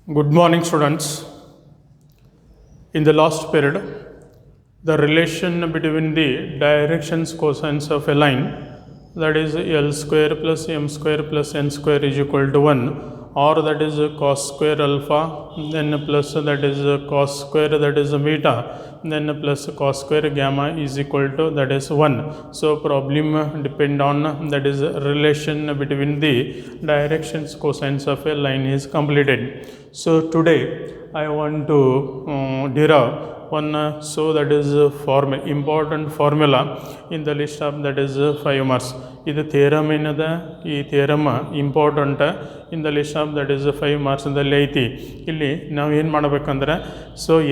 Good morning, students. In the last period, the relation between the directions cosines of a line, that is L square plus M square plus N square is equal to 1, or that is cos square alpha, then plus that is cos square that is beta, then plus cos square gamma is equal to that is 1. So problem depend on that is relation between the directions cosines of a line is completed. So today I want to derive one so that is important formula in the list of that is 5 marks. This theorem ಏನದ ಈ theorem important in the list of that is 5 ಮಾರ್ಕ್ಸ್ದಲ್ಲಿ ಐತಿ. ಇಲ್ಲಿ ನಾವು ಏನು ಮಾಡಬೇಕಂದ್ರೆ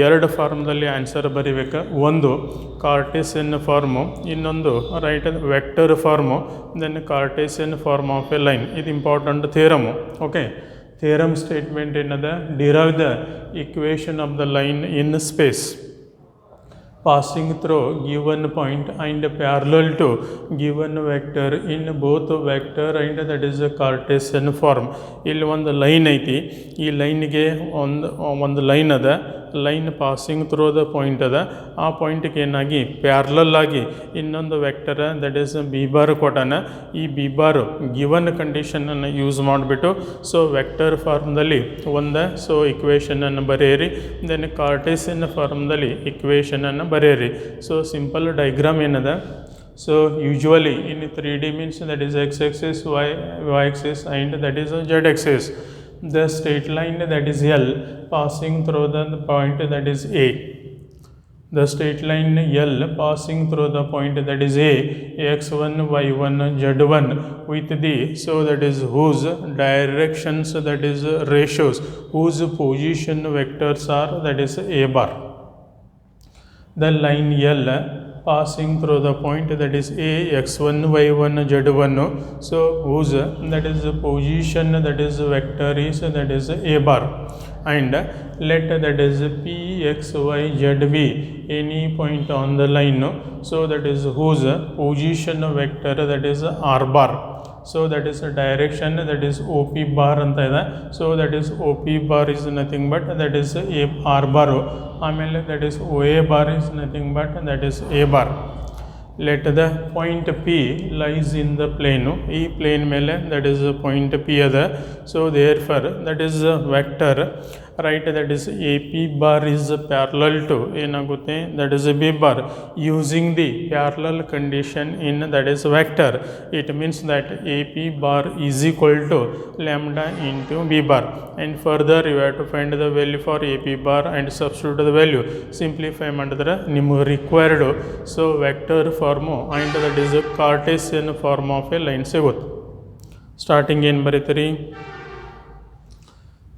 ಎರಡು ಫಾರ್ಮ್ದಲ್ಲಿ answer ಬರೀಬೇಕು. ಒಂದು ಕಾರ್ಟೇಸಿಯನ್ ಫಾರ್ಮು, ಇನ್ನೊಂದು right vector form, then Cartesian form of a line. ಇದು important theorem. Okay, theorem statement ಏನದ derive the equation of the line in space passing through given point and parallel to given vector in both vector and that is a Cartesian form. ಇಲ್ಲಿ ಒಂದು line ಐತಿ, ಈ ಲೈನ್ಗೆ ಒಂದು line ಅದ, line passing through the point ಅದ, ಆ ಪಾಯಿಂಟ್ಗೆ ಏನಾಗಿ ಪ್ಯಾರಲಲ್ ಆಗಿ ಇನ್ನೊಂದು vector that is B bar ಕೊಟ್ಟಾನ. ಈ ಬಿ ಬಾರ್ ಗಿವನ್ ಕಂಡೀಷನನ್ನು ಯೂಸ್ ಮಾಡಿಬಿಟ್ಟು ವೆಕ್ಟರ್ ಫಾರ್ಮ್ದಲ್ಲಿ ಇಕ್ವೇಷನನ್ನು ಬರೆಯಿರಿ, ದೆನ್ ಕಾರ್ಟೇಸಿಯನ್ ಫಾರ್ಮ್ದಲ್ಲಿ ಇಕ್ವೇಷನನ್ನು ಬರೆಯಿರಿ. ಸಿಂಪಲ್ ಡೈಗ್ರಾಮ್ ಏನದ, usually in 3D means that is x-axis, y-axis and that is z-axis. The straight line that is L passing through the point that is A. The straight line L passing through the point that is A, x1, y1, z1 with the, that is whose directions that is ratios, whose position vectors are that is A bar. The line L passing through the point that is A, x1, y1, z1, whose that is position that is vector is that is A bar, and let that is P, x, y, z be any point on the line, that is whose position vector that is R bar. That is a direction that is OP bar anta ida. That is OP bar is nothing but that is A R bar. Amele that is OA bar is nothing but that is A bar. Let the point P lies in the plane. E plane mele that is point P ada. Therefore that is a vector, right, that is AP bar is parallel to enagutte that is a B bar. Using the parallel condition in that is vector, it means that AP bar is equal to lambda into B bar, and further you have to find the value for AP bar and substitute the value. Simplify ಮಾಡಿದ್ರೆ ನಿಮಗೆ required vector form and that is a Cartesian form of a line ಸಿಗುತ್ತೆ. Starting ಏನು ಬರೀತೀರಿ,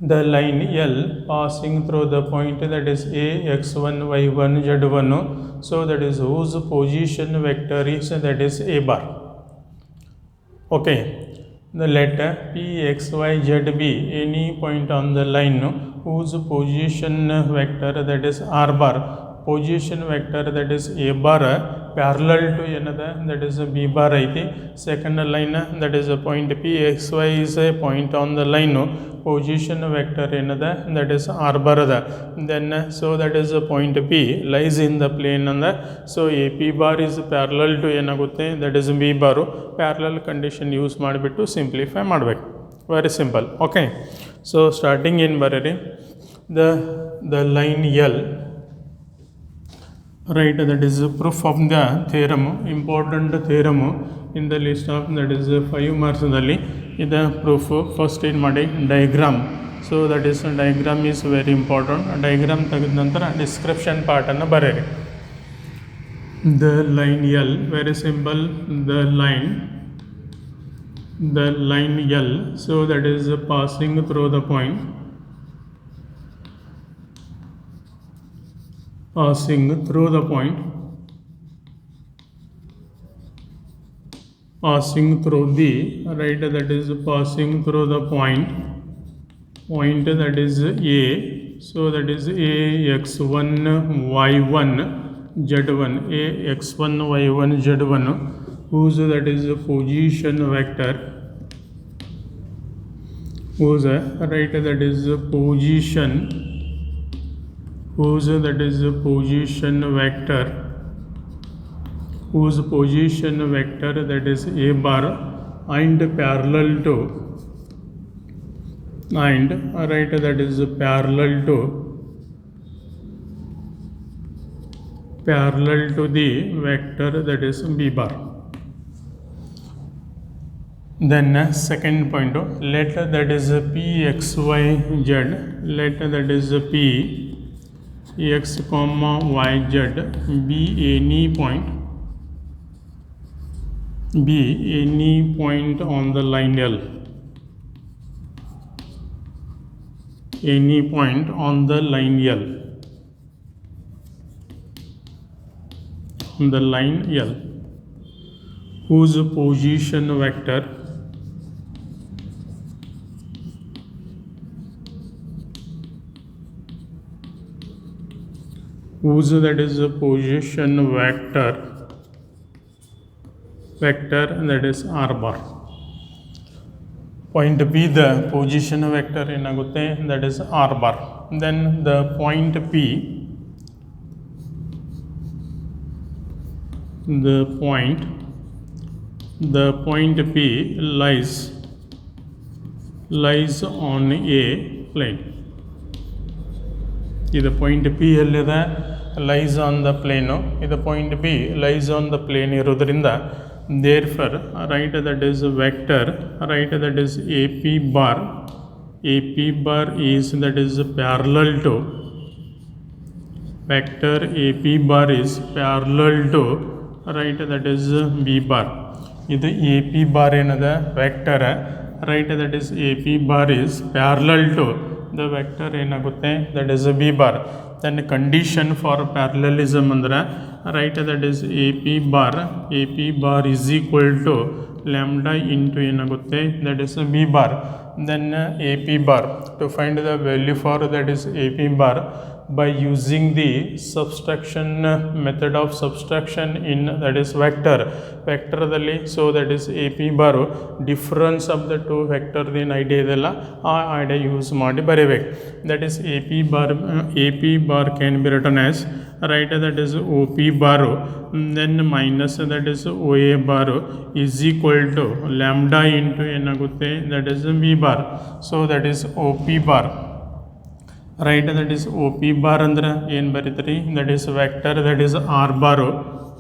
the line L passing through the point that is A, x1, y1, z1, that is whose position vector is that is A bar. Okay, the letter P, x, y, z be any point on the line whose position vector that is R bar. Position vector that is A bar parallel to another that is a B bar ಐತಿ. Second line that is a point P, x, y is a point on the line, position vector another that is R bar ada. Then that is a point P lies in the plane and AP bar is parallel to ಏನಾಗುತ್ತೆ that is B bar. Parallel condition use ಮಾಡಿಬಿಟ್ಟು simplify ಮಾಡಬೇಕು. Very simple. Okay, starting in ಬರೀರಿ, the line L, right, that is proof of the theorem, important theorem in the list of that is 5 marks ದಲ್ಲಿ ಇದು proof. first ಏನು ಮಾಡಿ diagram. that is diagram is very important. diagram ತೆಗೆದ ನಂತರ description part ಅನ್ನು ಬರೆಯಿರಿ. the line L, very simple, the line L, that is passing through the point, passing through the point, passing through the, right, that is passing through the point that is A, that is A, x1, y1, z1, A, x1, y1, z1, whose that is a position vector whose right that is position, whose that is position vector, whose position vector that is a bar and parallel to, and right that is parallel to the vector that is b bar. Then second point, let that is p x y z, let that is p x comma y z be any point, be any point on the line L, any point on the line L, on the line L, whose position vector, whose that is position vector that is r bar. Point B the position vector ಏನಾಗುತ್ತೆ that is r bar. Then the point P, the point P lies on a plane. ಇದು point P ಎಲ್ಲಿದೆ, lies on the plane. ಇದು point B lies on the plane ಇರೋದ್ರಿಂದ therefore write that is vector, write that is AP bar is that is parallel to, vector AP bar is parallel to right that is B bar. ಇದು AP bar ಏನದ vector, right that is AP bar is parallel to the vector ಏನಾಗುತ್ತೆ that is B bar. Then condition for parallelism ಅಂದ್ರೆ right that is AP bar is equal to lambda into ಏನಾಗುತ್ತೆ that is B bar. Then AP bar, to find the value for that is AP bar by using the subtraction method of subtraction in that is vectorದಲ್ಲಿ, so that is AP bar difference of the two vector ಏನು idea ಇದೆಲ್ಲ ಆ idea use ಮಾಡಿ ಬರೀಬೇಕು. that is AP bar can be written as right that is OP bar then minus that is OA bar is equal to lambda into ಏನಾಗುತ್ತೆ that is B bar. so that is OP bar, right that is OP bar ಅಂದ್ರೆ ಏನು ಬರೀತೀರಿ that is vector that is R bar,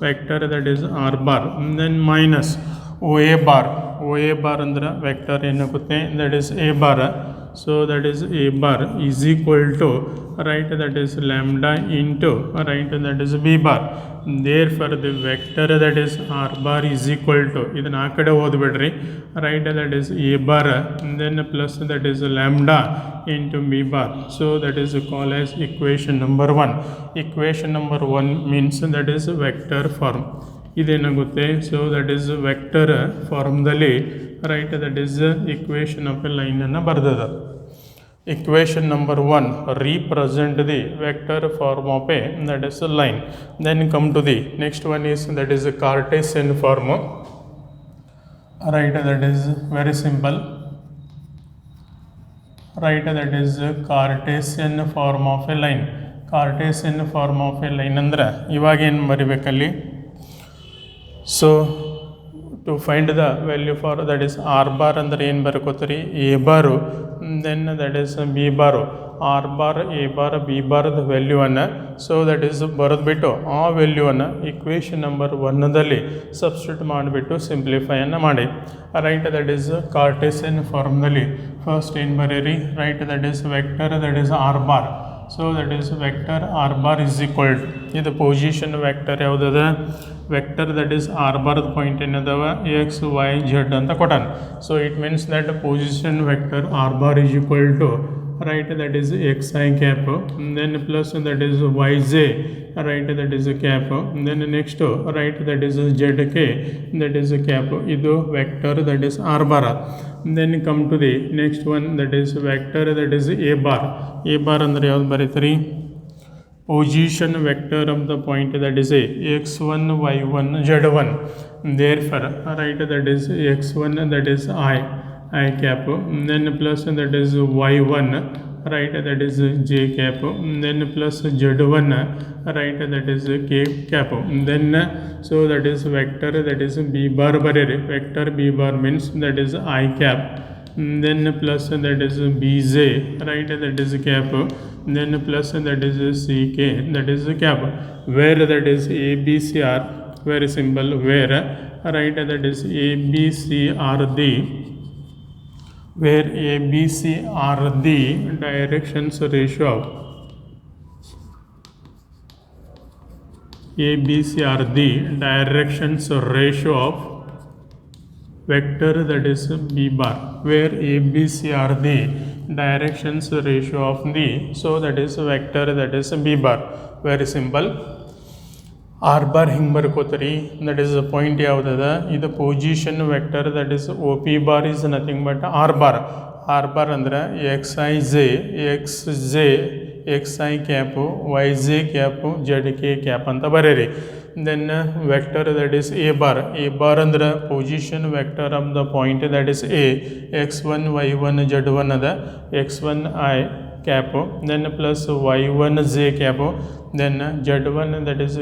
vector that is R bar then minus OA bar ಅಂದ್ರೆ vector ಏನಾಗುತ್ತೆ that is A bar. so that is A bar is equal to right that is lambda into right that is B bar. therefore the vector that is R bar is equal to, ಇದನ್ನ ಆ ಕಡೆ ಓದ್ಬಿಡ್ರಿ, right that is A bar then plus that is lambda into B bar. so that is called as equation number 1. equation number 1 means that is vector form. ಇದೇನಾಗುತ್ತೆ so that is vector ಫಾರ್ಮ್ದಲ್ಲಿ right that is equation of a line ಅನ್ನು ಬರ್ದದ. equation number 1 represent the vector form of a that is a line. then come to the next one is that is a Cartesian form, right that is very simple, right that is Cartesian form of a line. Cartesian form of a line ಅಂದ್ರೆ ಇವಾಗ ಏನು ಬರಿಬೇಕಲ್ಲಿ, so to find the value for that is R bar ಅಂದ್ರೆ ಏನು ಬರ್ಕೋತೀರಿ A bar then that is B bar, R bar A bar B bar the value ಅನ್ನು, so that is ಬರೆದ್ಬಿಟ್ಟು ಆ value ಅನ್ನು equation number 1ದಲ್ಲಿ substitute ಮಾಡಿಬಿಟ್ಟು simplify ಅನ್ನು ಮಾಡಿ. right that is Cartesian ಫಾರ್ಮ್ನಲ್ಲಿ ಫಸ್ಟ್ ಏನು ಬರೀರಿ right that is vector that is R bar, so that is vector R bar is equal to, ಇದು ಪೊಸಿಷನ್ ವೆಕ್ಟರ್ ಯಾವುದದ ವೆಕ್ಟರ್ ದಟ್ ಈಸ್ ಆರ್ ಬಾರ್ದ ಪಾಯಿಂಟ್ ಏನದವ ಎಕ್ಸ್ ವೈ ಝೆಡ್ ಅಂತ ಕೊಟ್ಟಾನ. So it means that position vector R bar is equal to right that is xi cap then plus that is yj right that is cap then next right that is zk that is cap. ಇದು vector that is r bar. then come to the next one that is vector that is a bar. a bar ಅಂದ್ರೆ ಯಾವ್ದು ಬರೀತೀರಿ position vector of the point that is a x1 y1 z1. therefore right that is x1 that is I I cap, then plus that is y1, right, that is j cap, then plus z1, right, that is k cap, then so that is vector that is b bar barere, vector b bar means that is I cap, then plus that is bj, right, that is cap, then plus that is ck, that is cap, where that is abc are very simple, where, right, that is abc are the, where ABC are the directions ratio of ABC are the directions ratio of vector that is B bar, where ABC are the directions ratio of the, so that is vector that is B bar. Very simple. R bar ಹಿಂಗೆ ಬರ್ಕೋತೀರಿ, that is the point ಯಾವುದದ, ಇದು position vector that is OP bar is nothing but R bar. R bar ಅಂದ್ರೆ XI cap YJ cap ZK cap ಅಂತ ಬರೀರಿ. Then vector that is A bar ಅಂದ್ರೆ position vector of the point that is A, X1 Y1 Z1 ಅದ, X1 I cap, then plus Y1 J cap, then Z1 that is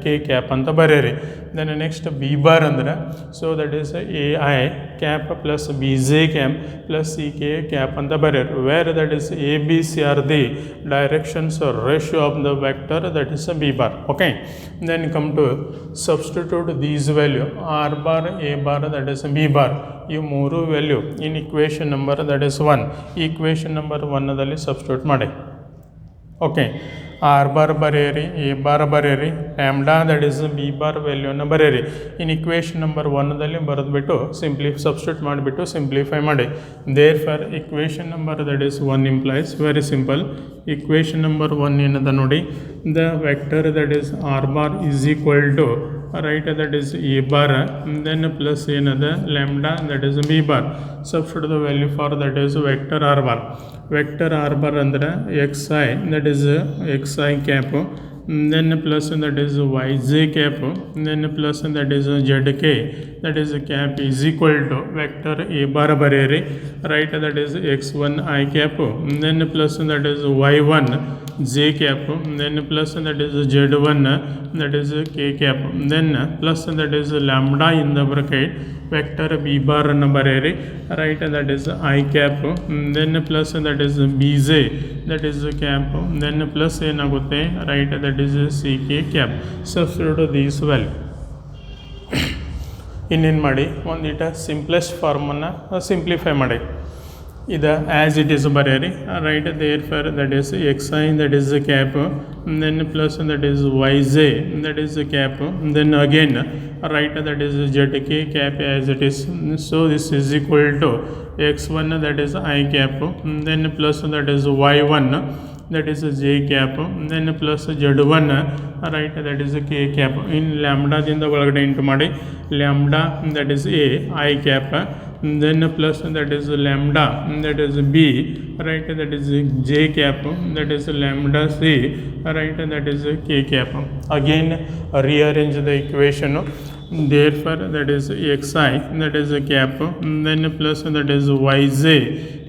K cap ಅಂತ ಬರೀರಿ. Then next B bar ಅಂದ್ರೆ so that is AI cap plus BJ cap plus CK cap ಅಂತ ಬರೀರಿ. Where that is ABC are the directions ratio of the vector that is B bar. Okay, then come to substitute these value R bar, A bar, that is B bar, ಈ ಮೂರು value in equation number that is 1, ಈ equation number 1ದಲ್ಲಿ substitute ಮಾಡಿ. Okay, R bar ಬರೆಯಿರಿ, A bar ಬರೆಯಿರಿ, lambda that is B bar ವ್ಯಾಲ್ಯೂನ ಬರೆಯಿರಿ. In equation number 1ದಲ್ಲಿ ಬರೆದ್ಬಿಟ್ಟು ಸಬ್ಸ್ಟಿಟ್ಯೂಟ್ ಮಾಡಿಬಿಟ್ಟು ಸಿಂಪ್ಲಿಫೈ ಮಾಡಿ. Therefore equation number that is 1 implies very simple. Equation number 1 ಏನದ ನೋಡಿ, the vector that is R bar is equal to, right, that is A bar, then plus another lambda that is B bar. Substitute the value for that is vector R bar. Vector R bar under XI, that is XI cap, then plus that is YJ cap, then plus that is ZK, that is cap is equal to vector A bar barere, right, that is X1 I cap, then plus that is Y1 J cap, then plus that is Z1, that is K cap, then plus that is lambda in the bracket, vector B bar barere, right, that is I cap, then plus that is BJ, that is cap, then plus ಏನಾಗುತ್ತೆ, right, that is CK cap. Substitute these value. ಇನ್ನೇನು ಮಾಡಿ, ಒಂದಿಟ simplest ಫಾರ್ಮನ್ನು simplify ಮಾಡಿ. ಇದು as it is ಬರೆಯಿರಿ, right, therefore that is XI that is cap, then plus that is YJ that is cap, then again right, that is ZK cap as it is. So this is equal to X1 that is I cap, then plus that is Y1 that is J cap, then plus Z1, right, that is K cap. In lambda ದಿಂದ ಒಳಗಡೆ into ಮಾಡಿ, lambda that is A I cap, then plus that is lambda that is B, right, that is J cap, that is lambda C, right, that is K cap. Again rearrange the equation. Therefore that is XI that is a cap, then plus that is YJ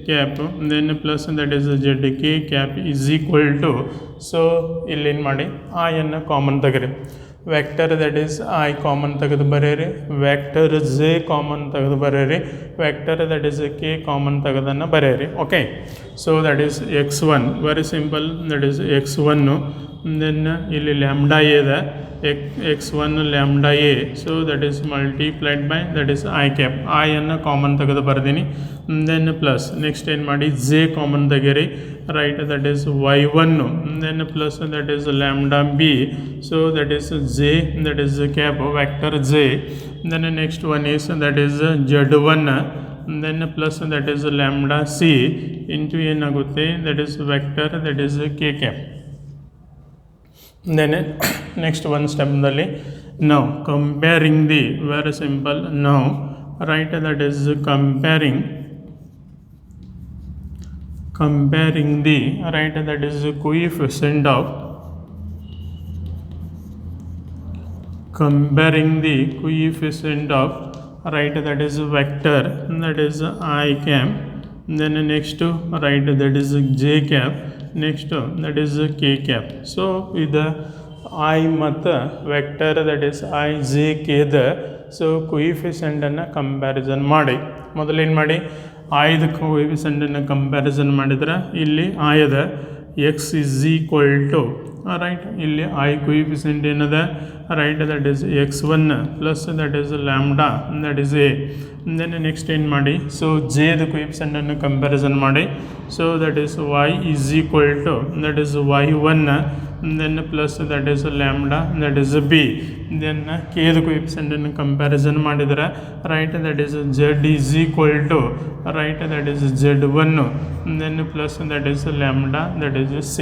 cap, then plus that is ZK cap is equal to, so ಇಲ್ಲೇನು ಮಾಡಿ, I ಅನ್ನು common ತೆಗೆರಿ, vector that is I common ತೆಗೆದು ಬರೆಯಿರಿ, vector J common ತೆಗೆದು ಬರೆಯಿರಿ, vector that is K common ತೆಗೆದನ್ನು ಬರೆಯಿರಿ. Okay, so that is X1 very simple, that is X1, then ಇಲ್ಲಿ ಲ್ಯಾಂಬ್ಡಾ ಎ ಇದೆ, X1 lambda A, so that is multiplied by that is I cap, I ಅನ್ನು common ತೆಗೆದು ಬರ್ದೀನಿ, then plus next ಏನು ಮಾಡಿ, J common ತೆಗೀರಿ, right, that is Y1, then plus that is lambda B, so that is J, that is cap vector J, then next one is that is Z1, then plus that is lambda C into ಏನಾಗುತ್ತೆ, that is vector that is K cap. Then next one step ದಲ್ಲಿ now comparing the, very simple, now right, that is comparing the, right, that is coefficient of, comparing the coefficient of write that is vector, that is I cap, then next write that is j cap, next that is k cap. So with the I ಮತ್ತು vector that is I J ಕೆದ so ಕೊಯಿಫಿಷೆಂಟನ್ನು comparison ಮಾಡಿ. ಮೊದಲೇನು ಮಾಡಿ ಐದು ಕೊಯಿಫಿಷೆಂಟನ್ನು comparison ಮಾಡಿದ್ರೆ ಇಲ್ಲಿ ಆಯದ X is equal to right, ಇಲ್ಲಿ ಐ ಕೊಯಿಫಿಷೆಂಟ್ ಏನದ right that is x1 plus that is lambda that is A. Then next ಏನು ಮಾಡಿ ಸೊ ಜೆದ ಕೊಯಿಫಿಷೆಂಟನ್ನು ಕಂಪ್ಯಾರಿಸನ್ ಮಾಡಿ. So that is y is equal to that is y1 then plus that is lambda that is b. then k ದ coefficient comparison ಮಾಡಿದರೆ right that is z is equal to right that is z1 then plus that is lambda that is c.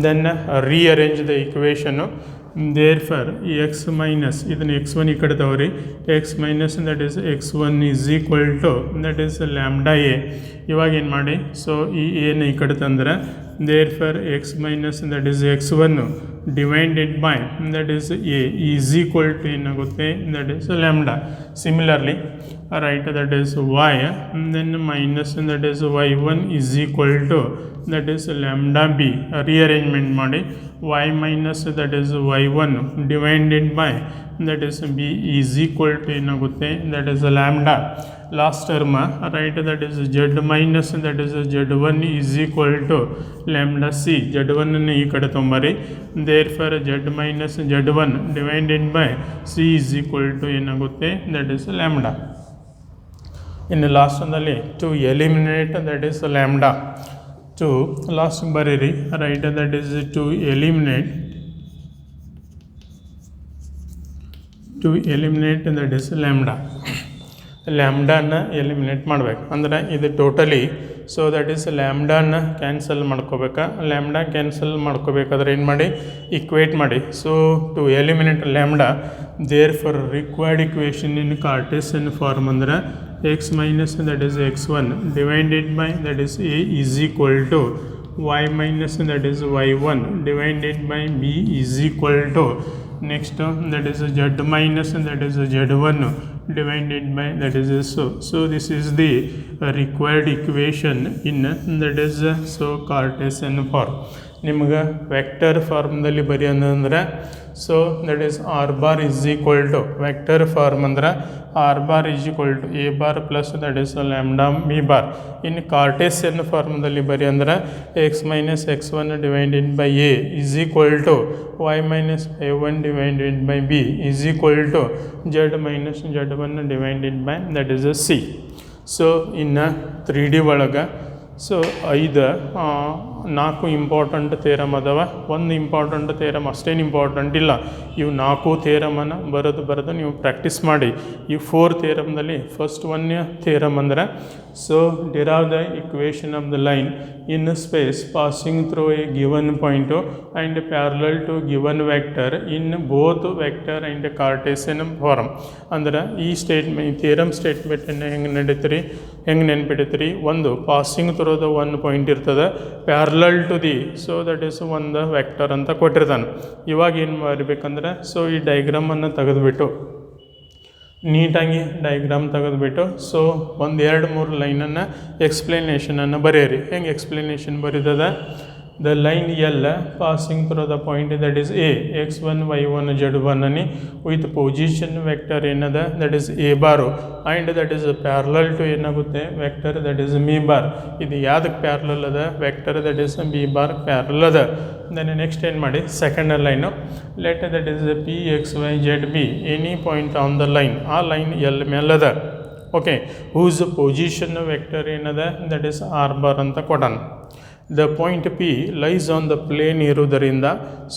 then rearrange the equation. therefore x minus ಇದನ್ನು x1 ಈ ಕಡೆ ತಗೋರಿ, x minus that is x1 is equal to that is lambda a. ಇವಾಗ ಏನು ಮಾಡಿ so ಈ ಎನ ಈ ಕಡೆ ತಂದರೆ therefore x minus that is x1 divided by that is a is equal to ಏನಾಗುತ್ತೆ that is lambda. similarly right that is y then minus that is y1 is equal to that is lambda b. rearrangement ಮಾಡಿ y minus that is y1 divided by that is b is equal to ಏನಾಗುತ್ತೆ that is lambda. last term right that is z minus that is z1 is equal to lambda c. z1 ಅನ್ನು ಈ ಕಡೆ ತೊಂಬರಿ, therefore z minus z1 divided by c is equal to ಏನಾಗುತ್ತೆ that is lambda. ಇನ್ನು last ಒಂದಲ್ಲಿ to eliminate that is lambda, to last ಬರೀರಿ right that is to eliminate that is lambda. ಲ್ಯಾಂಬ್ಡಾನ eliminate ಮಾಡ್ಬೇಕು ಅಂದ್ರೆ ಇದು ಟೋಟಲಿ ಸೊ ದಟ್ ಈಸ್ ಲ್ಯಾಂಬ್ಡಾನ cancel ಮಾಡ್ಕೋಬೇಕಾ. ಲ್ಯಾಂಬ್ಡಾ ಕ್ಯಾನ್ಸಲ್ ಮಾಡ್ಕೋಬೇಕಾದ್ರೆ ಏನು ಮಾಡಿ ಇಕ್ವೇಟ್ ಮಾಡಿ. So to eliminate lambda therefore required equation in Cartesian form ಅಂದ್ರೆ X minus that is x1 divided by that is a is equal to y minus that is y1 divided by b is equal to next that is z minus that is z1 divided by that is so this is the required equation in that is so Cartesian form. ನಿಮ್ಗೆ vector ಫಾರ್ಮ್ದಲ್ಲಿ ಬರಿ ಅಂದ್ರೆ so that is R bar is equal to vector form ಅಂದ್ರೆ R bar is equal to A bar plus that is lambda B bar. ಇನ್ನು Cartesian ಫಾರ್ಮ್ದಲ್ಲಿ ಬರಿ ಅಂದ್ರೆ X minus x1 divided by A is equal to y minus a1 divided by B is equal to z minus z1 divided by that is C. So ಇನ್ನು 3D ಒಳಗೆ so 4 important theorem ಅದಾವ. ಒಂದು important theorem ಅಷ್ಟೇನು important ಇಲ್ಲ. ಇವು 4 ಥೇರಮನ್ನು ಬರೆದು ನೀವು practice ಮಾಡಿ. ಈ 4 ಥೇರಮ್ದಲ್ಲಿ ಫಸ್ಟ್ ಒನ್ ಥೇರಮ್ ಅಂದ್ರೆ so derive the equation of the line in space passing through a given point and parallel to given vector in both vector and Cartesian form. ಅಂದ್ರೆ ಈ ಸ್ಟೇಟ್ಮೆಂಟ್ ಥೇರಮ್ ಸ್ಟೇಟ್ಮೆಂಟನ್ನು ಹೆಂಗೆ ನೆನ್ಪಿಡ್ತೀರಿ, ಒಂದು passing through the one point ಇರ್ತದೆ, parallel to the so that is ಒಂದು vector ಅಂತ ಕೊಟ್ಟಿರ್ತಾನೆ. ಇವಾಗ ಏನು ಮಾಡಬೇಕಂದ್ರೆ ಸೊ ಈ ಡೈಗ್ರಾಮನ್ನು ತೆಗೆದುಬಿಟ್ಟು ನೀಟಾಗಿ ಡೈಗ್ರಾಮ್ ತೆಗೆದುಬಿಟ್ಟು ಸೊ 1-2-3 ಲೈನನ್ನು ಎಕ್ಸ್ಪ್ಲನೇಷನನ್ನು ಬರೆಯಿರಿ. ಹೆಂಗೆ explanation ಬರೀತದ the line L passing through the point that is A x1 y1 z1 ani with position vector ಏನದ that is A bar and that is parallel to ಏನಾಗುತ್ತೆ vector that is B bar. ಇದು ಯಾವ್ದಕ್ಕೆ parallel ಅದ vector that is B bar parallel ಅದ. then next ಏನು ಮಾಡಿ second line let that is P x y z B any point on the line ಆ line L ಮೇಲದ. Okay, whose position vector ಏನದ that is R bar ಅಂತ ಕೊಡೋಣ. The point P lies on the plane ಇರುವುದರಿಂದ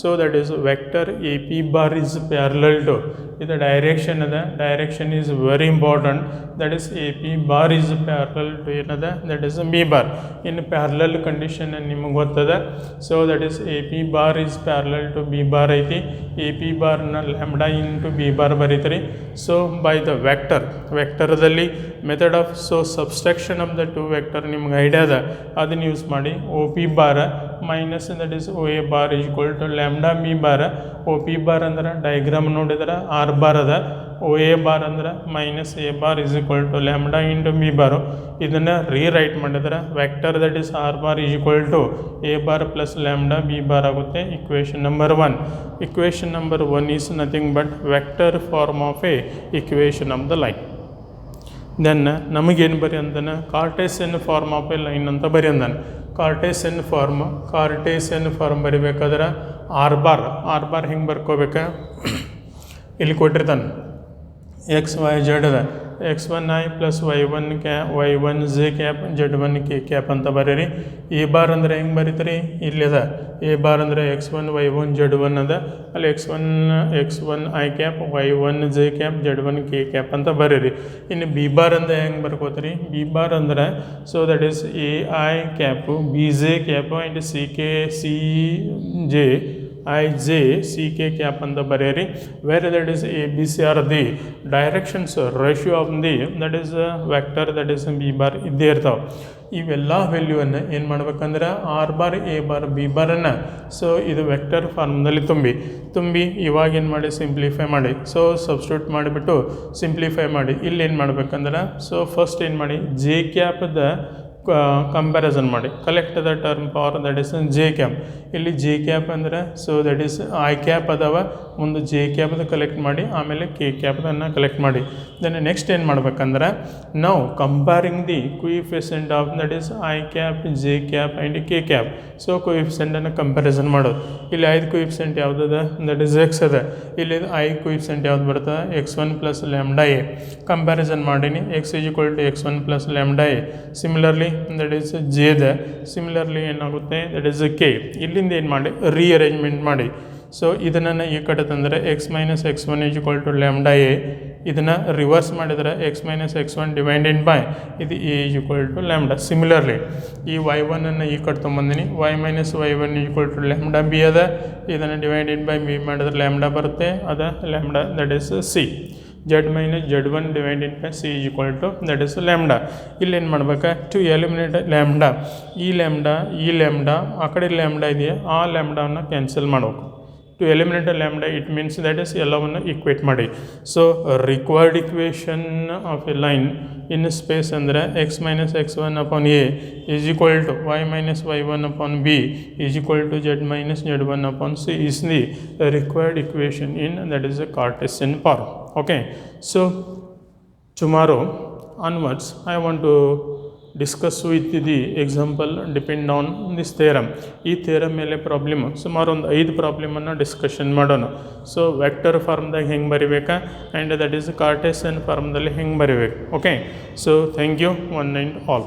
so that is vector AP bar is parallel to ಇದು direction ಅದ. Direction is very important. That is AP bar is parallel to ಏನದ that is B bar. ಇನ್ನು parallel condition ನಿಮಗೆ ಗೊತ್ತದ. So that is AP bar is parallel to B bar ಐತಿ. AP ಬಾರ್ನ lambda into B bar ಬರೀತೀರಿ. So by the ವೆಕ್ಟರ್ದಲ್ಲಿ method of so subtraction of the two vector ನಿಮ್ಗೆ idea ಅದ, ಅದನ್ನು ಯೂಸ್ ಮಾಡಿ OP bar minus that is O A bar is equal to lambda me bar O P bar ಅಂದ್ರೆ diagram ನೋಡಿದ್ರೆ R bar ಅದ O A bar ಅಂದ್ರೆ minus A bar is equal to lambda into me bar ಇದನ್ನು rewrite ಮಾಡಿದ್ರೆ vector that is R bar is equal to A bar plus lambda B bar ಆಗುತ್ತೆ equation number 1 equation number 1 is nothing but vector form of a equation of the line then ನಮಗೇನು ಬರಿ ಅಂತಾನೆ Cartesian form of a line ಅಂತ ಬರಿ ಅಂದಾನೆ Cartesian form ಬರಿಬೇಕಾದ್ರೆ R bar ಹಿಂಗೆ ಬರ್ಕೋಬೇಕಾ ಇಲ್ಲಿ ಕೊಟ್ಟಿರ್ತಾನೆ ಎಕ್ಸ್ ವೈ ಜೆಡ್ ಅದ x1i plus y1 J cap z1 K cap ಅಂತ ಬರೀರಿ ಎ ಬಾರ್ ಅಂದರೆ ಹೆಂಗೆ ಬರೀತೀರಿ ಇಲ್ಲಿ ಅದ ಎ ಬಾರ್ ಅಂದರೆ x1 y1 z1 ಅದ ಅಲ್ಲಿ x1 i cap y1 J cap z1 K cap ಅಂತ ಬರೀರಿ ಇನ್ನು ಬಿ ಬಾರ್ ಅಂದರೆ ಹೆಂಗೆ ಬರ್ಕೋತೀರಿ ಬಿ ಬಾರ್ ಅಂದರೆ so that is A I cap B J cap and C J I J C K cap ಅಂತ ಬರೆಯಿರಿ where that is A B C are the directions ratio of the that is vector that is B bar ಇದ್ದೇ ಇರ್ತಾವೆ ಇವೆಲ್ಲ ವ್ಯಾಲ್ಯೂವನ್ನು ಏನು ಮಾಡ್ಬೇಕಂದ್ರೆ R bar A bar B ಬಾರನ್ನು so ಇದು vector ಫಾರ್ಮ್ದಲ್ಲಿ ತುಂಬಿ ಇವಾಗ ಏನು ಮಾಡಿ ಸಿಂಪ್ಲಿಫೈ ಮಾಡಿ ಸೊ ಸಬ್ಸ್ಟಿಟ್ಯೂಟ್ ಮಾಡಿಬಿಟ್ಟು ಸಿಂಪ್ಲಿಫೈ ಮಾಡಿ ಇಲ್ಲಿ ಏನು ಮಾಡ್ಬೇಕಂದ್ರೆ ಸೊ ಫಸ್ಟ್ ಏನು ಮಾಡಿ ಜೆ ಕ್ಯಾಪ್ದ ಕಂಪ್ಯಾರಿಸನ್ ಮಾಡಿ collect the term power that is J cap ಇಲ್ಲಿ ಜೆ ಕ್ಯಾಪ್ ಅಂದರೆ so that is I cap ಅದಾವ ಮುಂದೆ ಜೆ ಕ್ಯಾಪ್ದು ಕಲೆಕ್ಟ್ ಮಾಡಿ ಆಮೇಲೆ ಕೆ ಕ್ಯಾಪ್ದನ್ನು ಕಲೆಕ್ಟ್ ಮಾಡಿ ದೆನ್ ನೆಕ್ಸ್ಟ್ ಏನು ಮಾಡ್ಬೇಕಂದ್ರೆ ನಾವು comparing the coefficient of that is I cap J cap and K cap so ಕೊಯಿಫಿಷಿಯಂಟನ್ನು ಕಂಪ್ಯಾರಿಸನ್ ಮಾಡೋದು ಇಲ್ಲಿ 5 ಕೊಯಿಫಿಷಿಯಂಟ್ ಯಾವುದದ ದಟ್ ಈಸ್ ಎಕ್ಸ್ ಅದ ಇಲ್ಲಿ ಐ ಕೊಯಿಫಿಷಿಯಂಟ್ ಯಾವ್ದು ಬರ್ತದೆ x1 plus lambda A comparison ಮಾಡೀನಿ X is equal to x1 plus lambda A similarly that is ಜೆದ ಸಿಮಿಲರ್ಲಿ ಏನಾಗುತ್ತೆ ದಟ್ ಈಸ್ ಕೆ ಇಲ್ಲಿಂದ ಏನು ಮಾಡಿ ರೀಅರೇಂಜ್ಮೆಂಟ್ ಮಾಡಿ ಸೊ ಇದನ್ನು ಈ ಕಡೆ ತಂದರೆ x minus x1 is equal to lambda A ಇದನ್ನು ರಿವರ್ಸ್ ಮಾಡಿದರೆ x minus x1 divided by ಇದು A is equal to lambda similarly ಈ y1 ಈ ಕಡೆ ತೊಗೊಂಬಂದಿನಿ y minus y1 is equal to lambda B ಅದ ಇದನ್ನು ಡಿವೈಡೆಡ್ ಬೈ ಬಿ ಮಾಡಿದ್ರೆ ಲ್ಯಾಂಬ್ಡಾ ಬರುತ್ತೆ ಅದ lambda that is C z minus z1 divided by C is equal to that is lambda ಇಲ್ಲಿ ಏನು ಮಾಡ್ಬೇಕಾ ಟು ಎಲಿಮಿನೇಟ್ ಲ್ಯಾಂಬ್ಡಾ ಈ lambda ಆ ಕಡೆ ಲ್ಯಾಂಬ್ಡಾ ಇದೆಯಾ ಆ ಲ್ಯಾಂಬ್ಡಾವನ್ನು ಕ್ಯಾನ್ಸಲ್ ಮಾಡಬೇಕು to eliminate lambda it means that is ಎಲ್ಲವನ್ನು ಈಕ್ವೇಟ್ ಮಾಡಿ so required equation of a line in space ಅಂದರೆ x minus x1 upon A is equal to y minus y1 upon B is equal to z minus z1 upon C is the required equation in that is a Cartesian form okay so tomorrow onwards I want to discuss with the example depend on this theorem ಈ theorem ಮೇಲೆ problem ಸುಮಾರು ಒಂದು 5 ಪ್ರಾಬ್ಲಮನ್ನು discussion ಮಾಡೋಣ so vector ಫಾರ್ಮ್ದಾಗ ಹೆಂಗೆ ಬರಿಬೇಕಾ and that is Cartesian ಫಾರ್ಮ್ದಲ್ಲಿ ಹೆಂಗೆ ಬರಿಬೇಕು okay so thank you one and all